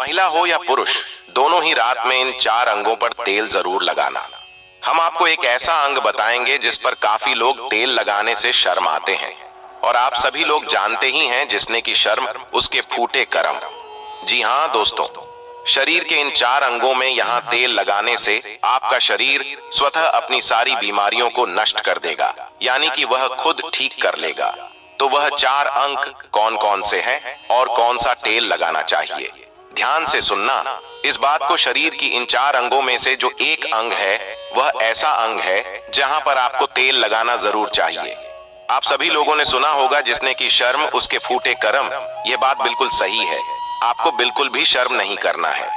महिला हो या पुरुष, दोनों ही रात में इन 4 अंगों पर तेल जरूर लगाना। हम आपको एक ऐसा अंग बताएंगे जिस पर काफी लोग तेल लगाने से शर्माते हैं, और आप सभी लोग जानते ही हैं जिसने की शर्म उसके फूटे करम। जी हाँ दोस्तों, शरीर के इन 4 अंगों में यहाँ तेल लगाने से आपका शरीर स्वतः अपनी सारी बीमारियों को नष्ट कर देगा, यानी कि वह खुद ठीक कर लेगा। तो वह 4 अंग कौन कौन से हैं और कौन सा तेल लगाना चाहिए, ध्यान से सुनना। इस बात को, शरीर की इन 4 अंगों में से जो एक अंग है वह ऐसा अंग है जहां पर आपको तेल लगाना जरूर चाहिए। आप सभी लोगों ने सुना होगा जिसने की शर्म उसके फूटे करम। यह बात बिल्कुल सही है, आपको बिल्कुल भी शर्म नहीं करना है।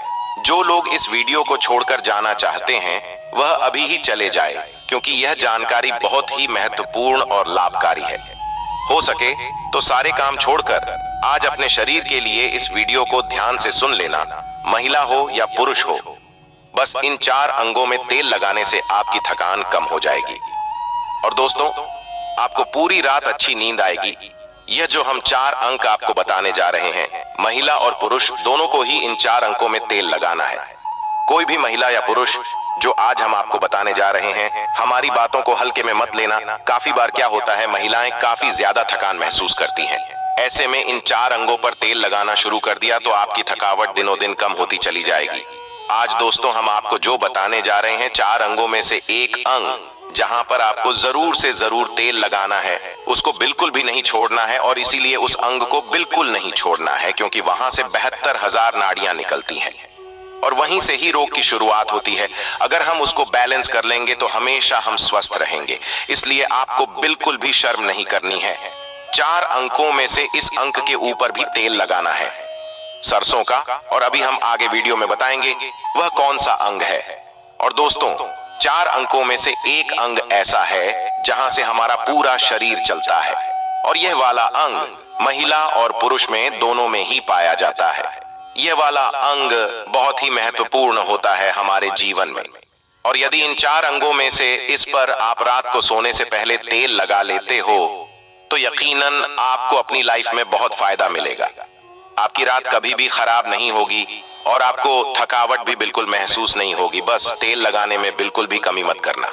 जो लोग इस वीडियो को छोड़कर जाना चाहते हैं वह अभी ही चले जाए, क्योंकि यह जानकारी बहुत ही महत्वपूर्ण और लाभकारी है। हो सके तो सारे काम छोड़कर आज अपने शरीर के लिए इस वीडियो को ध्यान से सुन लेना, महिला हो या पुरुष हो। बस इन 4 अंगों में तेल लगाने से आपकी थकान कम हो जाएगी और दोस्तों, आपको पूरी रात अच्छी नींद आएगी। यह जो हम 4 अंक आपको बताने जा रहे हैं, महिला और पुरुष दोनों को ही इन 4 अंकों में तेल लगाना है। कोई भी महिला या पुरुष जो आज हम आपको बताने जा रहे हैं, हमारी बातों को हल्के में मत लेना। काफी बार क्या होता है, महिलाएं काफी ज्यादा थकान महसूस करती हैं। ऐसे में इन 4 अंगों पर तेल लगाना शुरू कर दिया तो आपकी थकावट दिनों दिन कम होती चली जाएगी। आज दोस्तों हम आपको जो बताने जा रहे हैं, 4 अंगों में से एक अंग जहां पर आपको जरूर से जरूर तेल लगाना है, उसको बिल्कुल भी नहीं छोड़ना है। और इसीलिए उस अंग को बिल्कुल नहीं छोड़ना है, क्योंकि वहां से 72,000 नाड़ियां निकलती हैं और वहीं से ही रोग की शुरुआत होती है। अगर हम उसको बैलेंस कर लेंगे तो हमेशा हम स्वस्थ रहेंगे। इसलिए आपको बिल्कुल भी शर्म नहीं करनी है। 4 अंकों में से इस अंक के ऊपर भी तेल लगाना है, सरसों का। और अभी हम आगे वीडियो में बताएंगे वह कौन सा अंग है। और दोस्तों, 4 अंकों में से एक अंग ऐसा है जहां से हमारा पूरा शरीर चलता है, और यह वाला अंग महिला और पुरुष में दोनों में ही पाया जाता है। यह वाला अंग बहुत ही महत्वपूर्ण होता है हमारे जीवन में, और यदि इन 4 अंगों में से इस पर आप रात को सोने से पहले तेल लगा लेते हो तो यकीनन आपको अपनी लाइफ में बहुत फायदा मिलेगा। आपकी रात कभी भी खराब नहीं होगी और आपको थकावट भी बिल्कुल महसूस नहीं होगी। बस तेल लगाने में बिल्कुल भी कमी मत करना।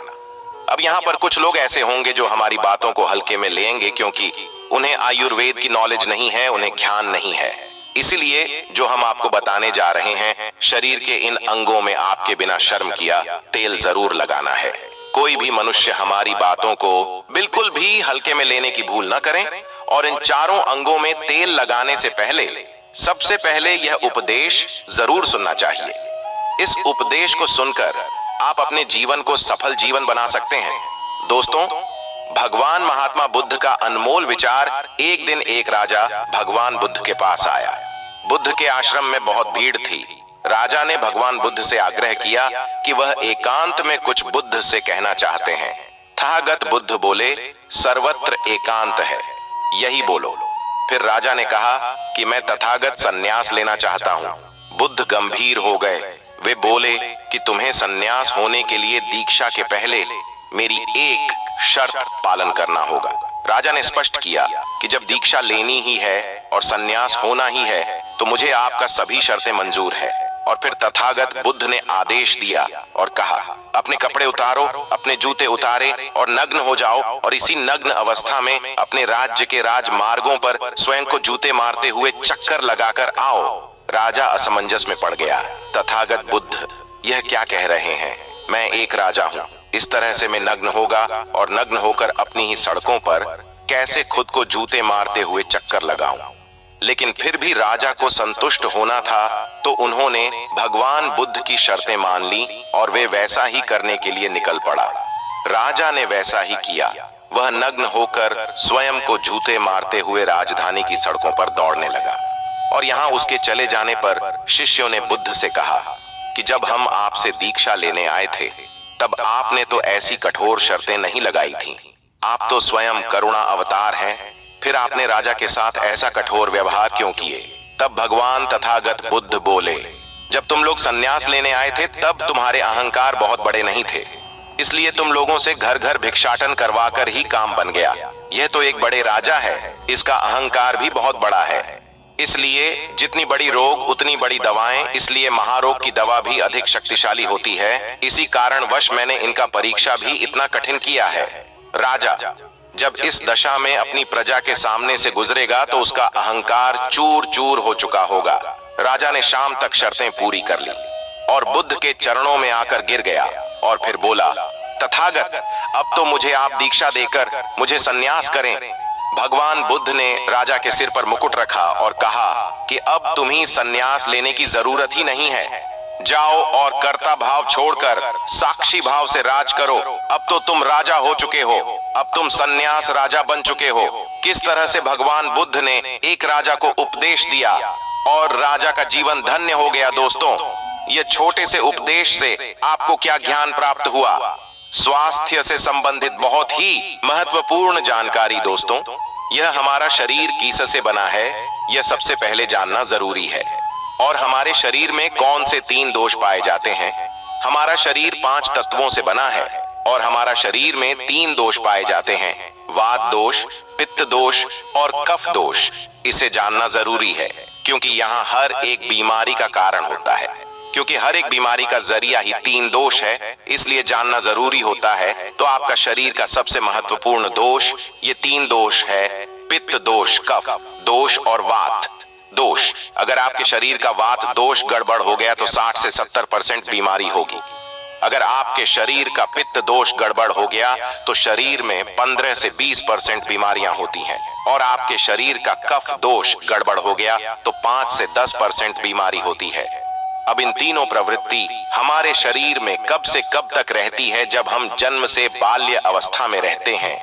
अब यहाँ पर कुछ लोग ऐसे होंगे जो हमारी बातों को हल्के में लेंगे, क्योंकि उन्हें आयुर्वेद की नॉलेज नहीं है, उन्हें ज्ञान नहीं है। इसलिए जो हम आपको बताने जा रहे हैं, शरीर के इन अंगों में आपके बिना शर्म किया तेल जरूर लगाना है। कोई भी मनुष्य हमारी बातों को बिल्कुल भी हल्के में लेने की भूल न करें। और इन 4 अंगों में तेल लगाने से पहले सबसे पहले यह उपदेश जरूर सुनना चाहिए। इस उपदेश को सुनकर आप अपने जीवन को सफल जीवन बना सकते हैं। दोस्तों, भगवान महात्मा बुद्ध का अनमोल विचार। एक दिन एक राजा भगवान बुद्ध के पास आया। बुद्ध के आश्रम में बहुत भीड़ थी। राजा ने भगवान बुद्ध से आग्रह किया कि वह एकांत में कुछ बुद्ध से कहना चाहते हैं। तथागत बुद्ध बोले, सर्वत्र एकांत है, यही बोलो। फिर राजा ने कहा कि मैं तथागत सन्यास लेना चाहता हूँ। बुद्ध गंभीर हो गए। वे बोले कि तुम्हें सन्यास होने के लिए दीक्षा के पहले मेरी एक शर्त पालन करना होगा। राजा ने स्पष्ट किया कि जब दीक्षा लेनी ही है और सन्यास होना ही है तो मुझे आपका सभी शर्तें मंजूर है। और फिर तथागत बुद्ध ने आदेश दिया और कहा, अपने कपड़े उतारो, अपने जूते उतारे और नग्न हो जाओ, और इसी नग्न अवस्था में अपने राज्य के राजमार्गों पर स्वयं को जूते मारते हुए चक्कर लगाकर आओ। राजा असमंजस में पड़ गया। तथागत बुद्ध यह क्या कह रहे हैं? मैं एक राजा हूँ, इस तरह से मैं नग्न होगा और नग्न होकर अपनी ही सड़कों पर कैसे खुद को जूते मारते हुए चक्कर लगाऊं? लेकिन फिर भी राजा को संतुष्ट होना था, तो उन्होंने भगवान बुद्ध की शर्तें मान ली और वे वैसा ही करने के लिए निकल पड़ा। राजा ने वैसा ही किया। वह नग्न होकर स्वयं को जूते मारते हुए राजधानी की सड़कों पर दौड़ने लगा। और यहाँ उसके चले जाने पर शिष्यों ने बुद्ध से कहा कि जब हम आपसे दीक्षा लेने आए थे तब आपने तो ऐसी कठोर शर्तें नहीं लगाई थीं। आप तो स्वयं करुणा अवतार हैं, फिर आपने राजा के साथ ऐसा कठोर व्यवहार क्यों किए? तब भगवान तथागत बुद्ध बोले, जब तुम लोग संन्यास लेने आए थे तब तुम्हारे अहंकार बहुत बड़े नहीं थे, इसलिए तुम लोगों से घर घर भिक्षाटन करवाकर ही काम बन गया। यह तो एक बड़े राजा है, इसका अहंकार भी बहुत बड़ा है। इसलिए जितनी बड़ी रोग उतनी बड़ी दवाएं, इसलिए महारोग की दवा भी अधिक शक्तिशाली होती है। इसी कारणवश मैंने इनका परीक्षा भी इतना कठिन किया है। राजा जब इस दशा में अपनी प्रजा के सामने से गुजरेगा तो उसका अहंकार चूर चूर हो चुका होगा। राजा ने शाम तक शर्तें पूरी कर ली और बुद्ध के चरणों में आकर गिर गया और फिर बोला, तथागत, अब तो मुझे आप दीक्षा देकर मुझे संन्यास करें। भगवान बुद्ध ने राजा के सिर पर मुकुट रखा और कहा कि अब तुम्हें संन्यास लेने की जरूरत ही नहीं है। जाओ और कर्ता भाव छोड़कर साक्षी भाव से राज करो। अब तो तुम राजा हो चुके हो, अब तुम संन्यास राजा बन चुके हो। किस तरह से भगवान बुद्ध ने एक राजा को उपदेश दिया और राजा का जीवन धन्य हो गया। दोस्तों, ये छोटे से उपदेश से आपको क्या ज्ञान प्राप्त हुआ? स्वास्थ्य से संबंधित बहुत ही महत्वपूर्ण जानकारी। दोस्तों, यह हमारा शरीर किससे बना है, यह सबसे पहले जानना जरूरी है। और हमारे शरीर में कौन से 3 दोष पाए जाते हैं? हमारा शरीर 5 तत्वों से बना है और हमारा शरीर में 3 दोष पाए जाते हैं, वात दोष, पित्त दोष और कफ दोष। इसे जानना जरूरी है क्योंकि यहाँ हर एक बीमारी का कारण होता है। क्योंकि हर एक बीमारी का जरिया ही 3 दोष है, इसलिए जानना जरूरी होता है। तो आपका शरीर का सबसे महत्वपूर्ण दोष ये 3 दोष है, पित्त दोष, कफ दोष और वात दोष। अगर आपके शरीर का वात दोष गड़बड़ हो गया तो 60 से 70% बीमारी होगी। अगर आपके शरीर का पित्त दोष गड़बड़ हो गया तो शरीर में 15 से 20% बीमारियां होती हैं। और आपके शरीर का कफ दोष गड़बड़ हो गया तो 5 से 10% बीमारी होती है। अब इन तीनों प्रवृत्ति हमारे शरीर में कब से कब तक रहती है? जब हम जन्म से बाल्य अवस्था में रहते हैं,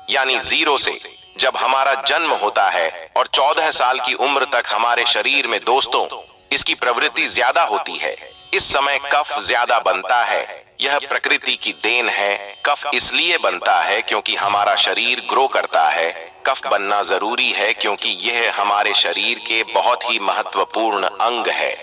यानी 0 से जब हमारा जन्म होता है और 14 साल की उम्र तक हमारे शरीर में दोस्तों इसकी प्रवृत्ति ज्यादा होती है। इस समय कफ ज्यादा बनता है। यह प्रकृति की देन है। कफ इसलिए बनता है क्योंकि हमारा शरीर ग्रो करता है। कफ बनना जरूरी है क्योंकि यह हमारे शरीर के बहुत ही महत्वपूर्ण अंग है।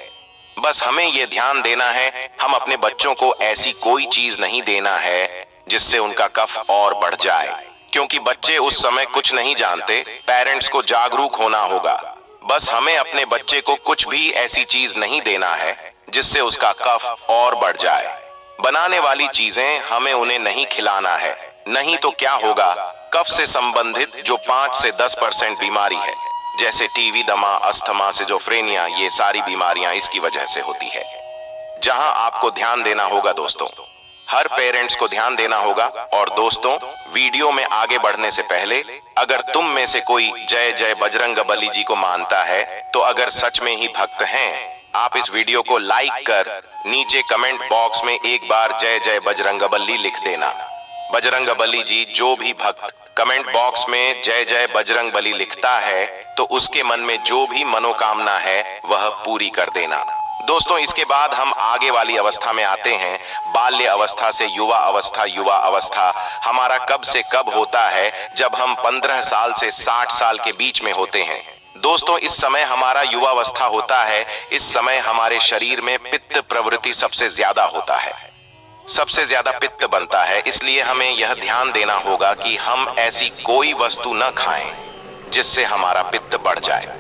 बस हमें यह ध्यान देना है, हम अपने बच्चों को ऐसी कोई चीज नहीं देना है जिससे उनका कफ और बढ़ जाए, क्योंकि बच्चे उस समय कुछ नहीं जानते। पेरेंट्स को जागरूक होना होगा। बस हमें अपने बच्चे को कुछ भी ऐसी चीज नहीं देना है जिससे उसका कफ और बढ़ जाए। बनाने वाली चीजें हमें उन्हें नहीं खिलाना है, नहीं तो क्या होगा, कफ से संबंधित जो 5 से 10% बीमारी है, जैसे टीवी, दमा, अस्थमा, सिजोफ्रेनिया, ये सारी बीमारियां इसकी वजह से होती है। जहां आपको ध्यान देना होगा दोस्तों, हर पेरेंट्स को ध्यान देना होगा। और दोस्तों, वीडियो में आगे बढ़ने से पहले अगर तुम में से कोई जय जय बजरंगबली जी को मानता है तो अगर सच में ही भक्त हैं, आप इस वीडियो को लाइक कर नीचे कमेंट बॉक्स में एक बार जय जय बजरंगबली लिख देना। बजरंगबली जी, जो भी भक्त कमेंट बॉक्स में जय जय बजरंगबली लिखता है तो उसके मन में जो भी मनोकामना है वह पूरी कर देना। दोस्तों, इसके बाद हम आगे वाली अवस्था में आते हैं। बाल्य अवस्था से युवा अवस्था। युवा अवस्था हमारा कब से कब होता है? जब हम 15 साल से 60 साल के बीच में होते हैं। दोस्तों, इस समय हमारा युवावस्था होता है। इस समय हमारे शरीर में पित्त प्रवृत्ति सबसे ज्यादा होता है, सबसे ज्यादा पित्त बनता है। इसलिए हमें यह ध्यान देना होगा कि हम ऐसी कोई वस्तु न खाएं जिससे हमारा पित्त बढ़ जाए।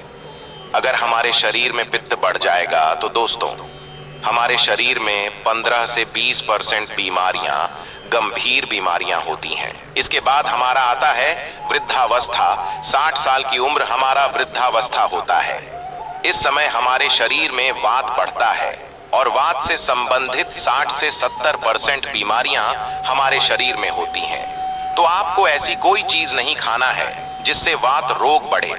अगर हमारे शरीर में पित्त बढ़ जाएगा तो दोस्तों हमारे शरीर में 15 से 20% बीमारियां, गंभीर बीमारियां होती हैं। इसके बाद हमारा आता है वृद्धावस्था। 60 साल की उम्र हमारा वृद्धावस्था होता है। इस समय हमारे शरीर में वात बढ़ता है और वात से संबंधित 60 से 70% बीमारियां हमारे शरीर में होती हैं। तो आपको ऐसी कोई चीज नहीं खाना है जिससे वात रोग बढ़े।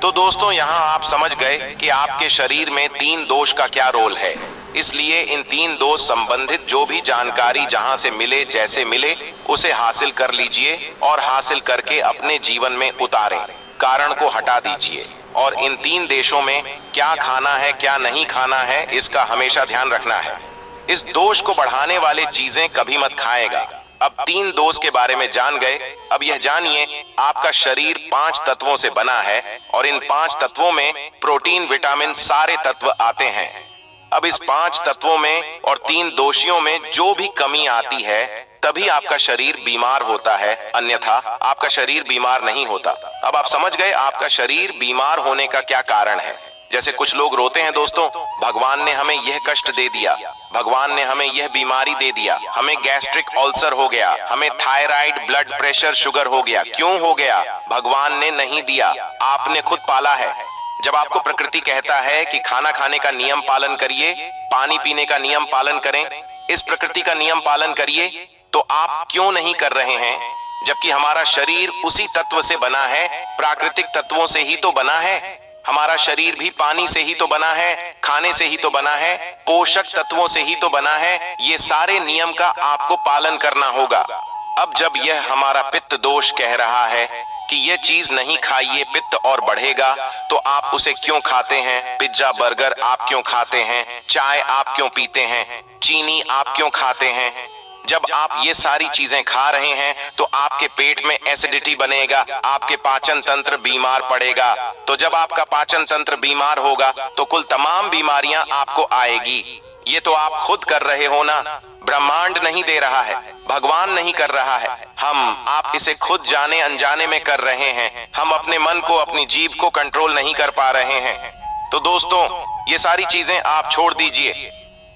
तो दोस्तों, यहाँ आप समझ गए कि आपके शरीर में 3 दोष का क्या रोल है। इसलिए इन 3 दोष संबंधित जो भी जानकारी जहां से मिले, जैसे मिले, उसे हासिल कर लीजिए और हासिल करके अपने जीवन में उतारें। कारण को हटा दीजिए और इन 3 देशों में क्या खाना है, क्या नहीं खाना है, इसका हमेशा ध्यान रखना है। इस दोष को बढ़ाने वाली चीजें कभी मत खाएगा। अब 3 दोष के बारे में जान गए। अब यह जानिए, आपका शरीर 5 तत्वों से बना है और इन 5 तत्वों में प्रोटीन, विटामिन, सारे तत्व आते हैं। अब इस 5 तत्वों में और 3 दोषियों में जो भी कमी आती है तभी आपका शरीर बीमार होता है, अन्यथा आपका शरीर बीमार नहीं होता। अब आप समझ गए आपका शरीर बीमार होने का क्या कारण है। जैसे कुछ लोग रोते हैं दोस्तों, भगवान ने हमें यह कष्ट दे दिया, भगवान ने हमें यह बीमारी दे दिया, हमें गैस्ट्रिक अल्सर हो गया, हमें थायराइड, ब्लड प्रेशर, शुगर हो गया। क्यों हो गया? भगवान ने नहीं दिया, आपने खुद पाला है। जब आपको प्रकृति कहता है कि खाना खाने का नियम पालन करिए, पानी पीने का नियम पालन करें, इस प्रकृति का नियम पालन करिए, तो आप क्यों नहीं कर रहे हैं? जबकि हमारा शरीर उसी तत्व से बना है, प्राकृतिक तत्वों से ही तो बना है। हमारा शरीर भी पानी से ही तो बना है, खाने से ही तो बना है, पोषक तत्वों से ही तो बना है। ये सारे नियम का आपको पालन करना होगा। अब जब यह हमारा पित्त दोष कह रहा है कि यह चीज नहीं खाइए, पित्त और बढ़ेगा, तो आप उसे क्यों खाते हैं? पिज्जा, बर्गर आप क्यों खाते हैं? चाय आप क्यों पीते हैं? चीनी आप क्यों खाते हैं? जब आप ये सारी चीजें खा रहे हैं तो आपके पेट में एसिडिटी बनेगा, आपके पाचन तंत्र बीमार पड़ेगा। तो जब आपका पाचन तंत्र बीमार होगा तो कुल तमाम बीमारियां आपको आएगी। ये तो आप खुद कर रहे हो ना, ब्रह्मांड नहीं दे रहा है, भगवान नहीं कर रहा है। आप इसे खुद जाने अनजाने में कर रहे हैं। हम अपने मन को, अपनी जीभ को कंट्रोल नहीं कर पा रहे हैं। तो दोस्तों, ये सारी चीजें आप छोड़ दीजिए।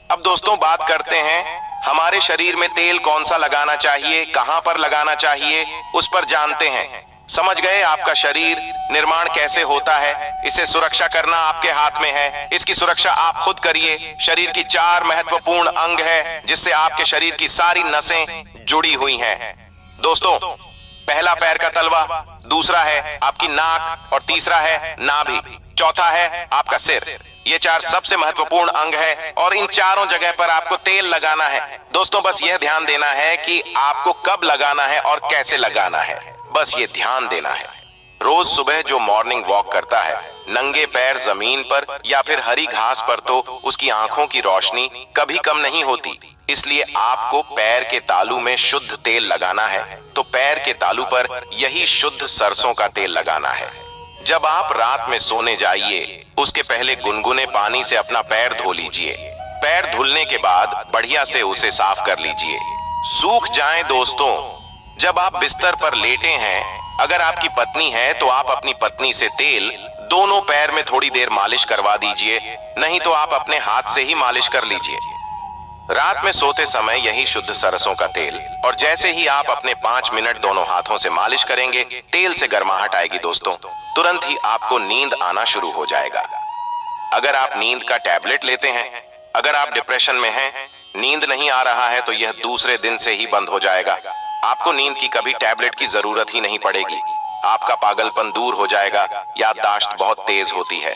अब दोस्तों बात करते हैं हमारे शरीर में तेल कौन सा लगाना चाहिए, कहां पर लगाना चाहिए, उस पर जानते हैं। समझ गए आपका शरीर निर्माण कैसे होता है? इसे सुरक्षा करना आपके हाथ में है। इसकी सुरक्षा आप खुद करिए। शरीर की 4 महत्वपूर्ण अंग है जिससे आपके शरीर की सारी नसें जुड़ी हुई हैं। दोस्तों, पहला पैर का तलवा, दूसरा है आपकी नाक और तीसरा है नाभि, चौथा है आपका सिर। ये 4 सबसे महत्वपूर्ण अंग है और इन चारों जगह पर आपको तेल लगाना है। दोस्तों, बस यह ध्यान देना है कि आपको कब लगाना है और कैसे लगाना है, बस ये ध्यान देना है। रोज सुबह जो मॉर्निंग वॉक करता है नंगे पैर जमीन पर या फिर हरी घास पर, तो उसकी आंखों की रोशनी कभी कम नहीं होती। इसलिए आपको पैर के तालू में शुद्ध तेल लगाना है। तो पैर के तालू पर यही शुद्ध सरसों का तेल लगाना है। जब आप रात में सोने जाइए उसके पहले गुनगुने पानी से अपना पैर धो लीजिए। पैर धुलने के बाद बढ़िया से उसे साफ कर लीजिए, सूख जाएं। दोस्तों, जब आप बिस्तर पर लेटे हैं, अगर आपकी पत्नी है तो आप अपनी पत्नी से तेल दोनों पैर में थोड़ी देर मालिश करवा दीजिए, नहीं तो आप अपने हाथ से ही मालिश कर लीजिए। रात में सोते समय यही शुद्ध सरसों का तेल, और जैसे ही आप अपने 5 मिनट दोनों हाथों से मालिश करेंगे, तेल से गर्माहट आएगी दोस्तों, तुरंत ही आपको नींद आना शुरू हो जाएगा। अगर आप नींद का टैबलेट लेते हैं, अगर आप डिप्रेशन में हैं, नींद नहीं आ रहा है, तो यह दूसरे दिन से ही बंद हो जाएगा। आपको नींद की कभी टैबलेट की जरूरत ही नहीं पड़ेगी। आपका पागलपन दूर हो जाएगा, याददाश्त बहुत तेज होती है,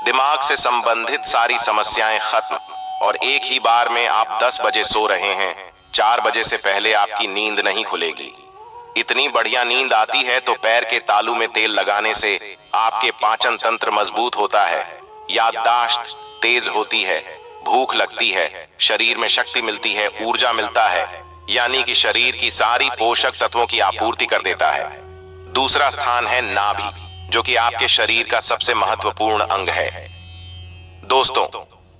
दिमाग से संबंधित सारी समस्याएं खत्म, और एक ही बार में आप 10 बजे सो रहे हैं, 4 बजे से पहले आपकी नींद नहीं खुलेगी। इतनी बढ़िया नींद आती है तो पैर के तालू में तेल लगाने से आपके पाचन तंत्र मजबूत होता है, याददाश्त तेज होती है, भूख लगती है, शरीर में शक्ति मिलती है, ऊर्जा मिलता है, यानी कि शरीर की सारी पोषक तत्वों की आपूर्ति कर देता है। दूसरा स्थान है नाभि, जो कि आपके शरीर का सबसे महत्वपूर्ण अंग है। दोस्तों,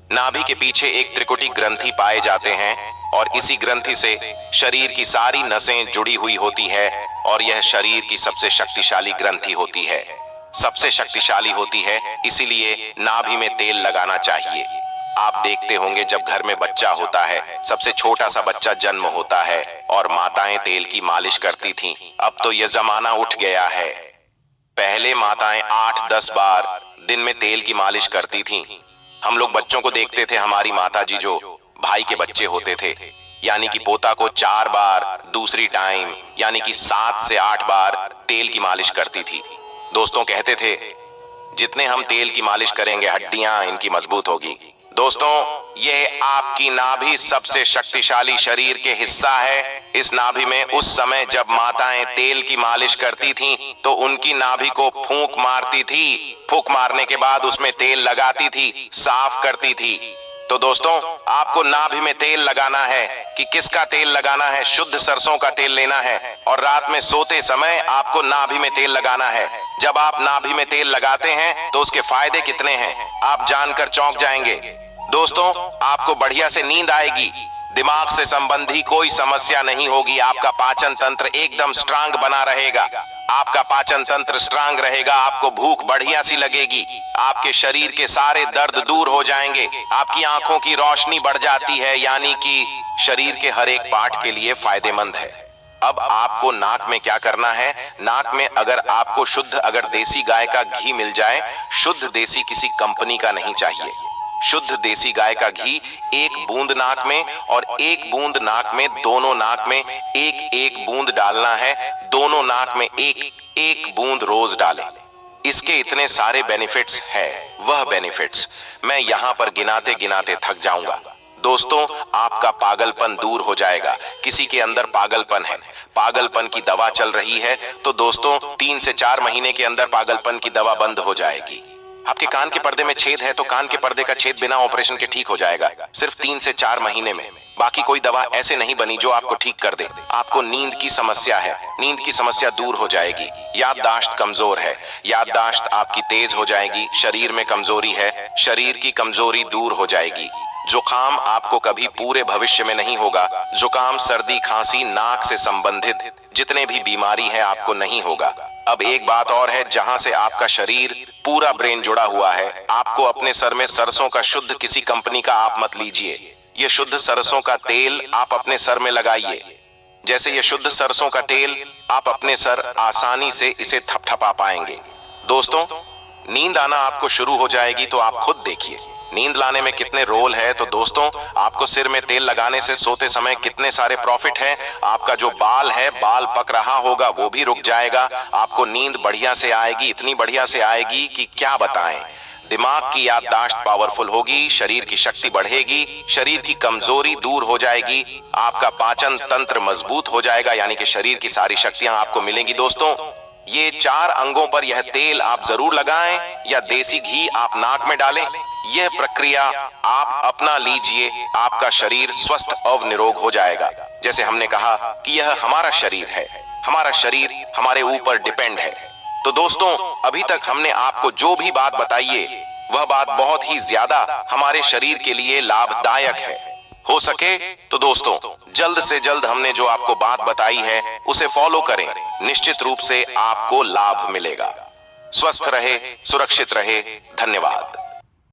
नाभि के पीछे एक त्रिकुटी ग्रंथि पाए जाते हैं और इसी ग्रंथि से शरीर की सारी नसें जुड़ी हुई होती है, और यह शरीर की सबसे शक्तिशाली ग्रंथि होती है, सबसे शक्तिशाली होती है। इसीलिए नाभि में तेल लगाना चाहिए। आप देखते होंगे जब घर में बच्चा होता है, सबसे छोटा सा बच्चा जन्म होता है और माताएं तेल की मालिश करती थीं। अब तो यह जमाना उठ गया है। पहले माताएं 8-10 बार दिन में तेल की मालिश करती थीं। हम लोग बच्चों को देखते थे, हमारी माताजी जो भाई के बच्चे होते थे, यानी कि पोता को 4 बार दूसरी टाइम यानी कि 7 से 8 बार तेल की मालिश करती थी। दोस्तों, कहते थे जितने हम तेल की मालिश करेंगे हड्डियां इनकी मजबूत होगी। दोस्तों, यह आपकी नाभि सबसे शक्तिशाली शरीर के हिस्सा है। इस नाभि में उस समय जब माताएं तेल की मालिश करती थीं, तो उनकी नाभि को फूंक मारती थी। फूंक मारने के बाद उसमें तेल लगाती थी, साफ करती थी। तो दोस्तों, आपको नाभि में तेल लगाना है। कि किसका तेल लगाना है? शुद्ध सरसों का तेल लेना है, और रात में सोते समय आपको नाभि में तेल लगाना है। जब आप नाभि में तेल लगाते हैं तो उसके फायदे कितने हैं आप जानकर चौंक जाएंगे। दोस्तों, आपको बढ़िया से नींद आएगी, दिमाग से संबंधी कोई समस्या नहीं होगी, आपका पाचन तंत्र एकदम स्ट्रांग बना रहेगा, आपका पाचन तंत्र स्ट्रांग रहेगा, आपको भूख बढ़िया सी लगेगी, आपके शरीर के सारे दर्द दूर हो जाएंगे, आपकी आंखों की रोशनी बढ़ जाती है, यानी कि शरीर के हर एक पार्ट के लिए फायदेमंद है। अब आपको नाक में क्या करना है? नाक में अगर आपको अगर देसी गाय का घी मिल जाए, शुद्ध देसी, किसी कंपनी का नहीं चाहिए, शुद्ध देसी गाय का घी 1 बूंद नाक में, और 1 बूंद नाक में, दोनों नाक में 1-1 बूंद डालना है, दोनों नाक में 1-1 बूंद रोज डालें। इसके इतने सारे बेनिफिट्स है, वह बेनिफिट्स मैं यहां पर गिनाते गिनाते थक जाऊंगा। दोस्तों, आपका पागलपन दूर हो जाएगा। किसी के अंदर पागलपन है, पागलपन की दवा चल रही है, तो दोस्तों 3 से 4 महीने के अंदर पागलपन की दवा बंद हो जाएगी। आपके कान के पर्दे में छेद है, तो कान के पर्दे का छेद बिना ऑपरेशन के ठीक हो जाएगा, सिर्फ 3 से 4 महीने में। बाकी कोई दवा ऐसे नहीं बनी जो आपको ठीक कर दे। आपको नींद की समस्या है, नींद की समस्या दूर हो जाएगी। याददाश्त कमजोर है, याददाश्त आपकी तेज हो जाएगी। शरीर में कमजोरी है, शरीर की कमजोरी दूर हो जाएगी। जुकाम आपको कभी पूरे भविष्य में नहीं होगा। जुकाम, सर्दी, खांसी, नाक से संबंधित जितने भी बीमारी है आपको नहीं होगा। अब एक बात और है, जहां से आपका शरीर पूरा ब्रेन जुड़ा हुआ है, आपको अपने सर में सरसों का शुद्ध किसी कंपनी का आप मत लीजिए। ये शुद्ध सरसों का तेल आप अपने सर में लगाइए। जैसे ये शुद्ध सरसों का तेल आप अपने सर आसानी से इसे थपथपा पाएंगे। दोस्तों, नींद आना आपको शुरू हो जाएगी, तो आप खुद देखिए नींद लाने में कितने रोल है। तो दोस्तों, आपको सिर में तेल लगाने से सोते समय कितने सारे प्रॉफिट है। आपका जो बाल है, बाल पक रहा होगा, वो भी रुक जाएगा। आपको नींद बढ़िया से आएगी, इतनी बढ़िया से आएगी कि क्या बताएं। दिमाग की याददाश्त पावरफुल होगी, शरीर की शक्ति बढ़ेगी, शरीर की कमजोरी दूर हो जाएगी, आपका पाचन तंत्र मजबूत हो जाएगा, यानी कि शरीर की सारी शक्तियां आपको मिलेंगी। दोस्तों, ये 4 अंगों पर यह तेल आप जरूर लगाएं, या देसी घी आप नाक में डालें। यह प्रक्रिया आप अपना लीजिए, आपका शरीर स्वस्थ और निरोग हो जाएगा। जैसे हमने कहा कि यह हमारा शरीर है, हमारा शरीर हमारे ऊपर डिपेंड है। तो दोस्तों, अभी तक हमने आपको जो भी बात बताई है, वह बात बहुत ही ज्यादा हमारे शरीर के लिए लाभदायक है। हो सके तो दोस्तों, जल्द से जल्द हमने जो आपको बात बताई है उसे फॉलो करें, निश्चित रूप से आपको लाभ मिलेगा। स्वस्थ रहे, सुरक्षित रहे। धन्यवाद।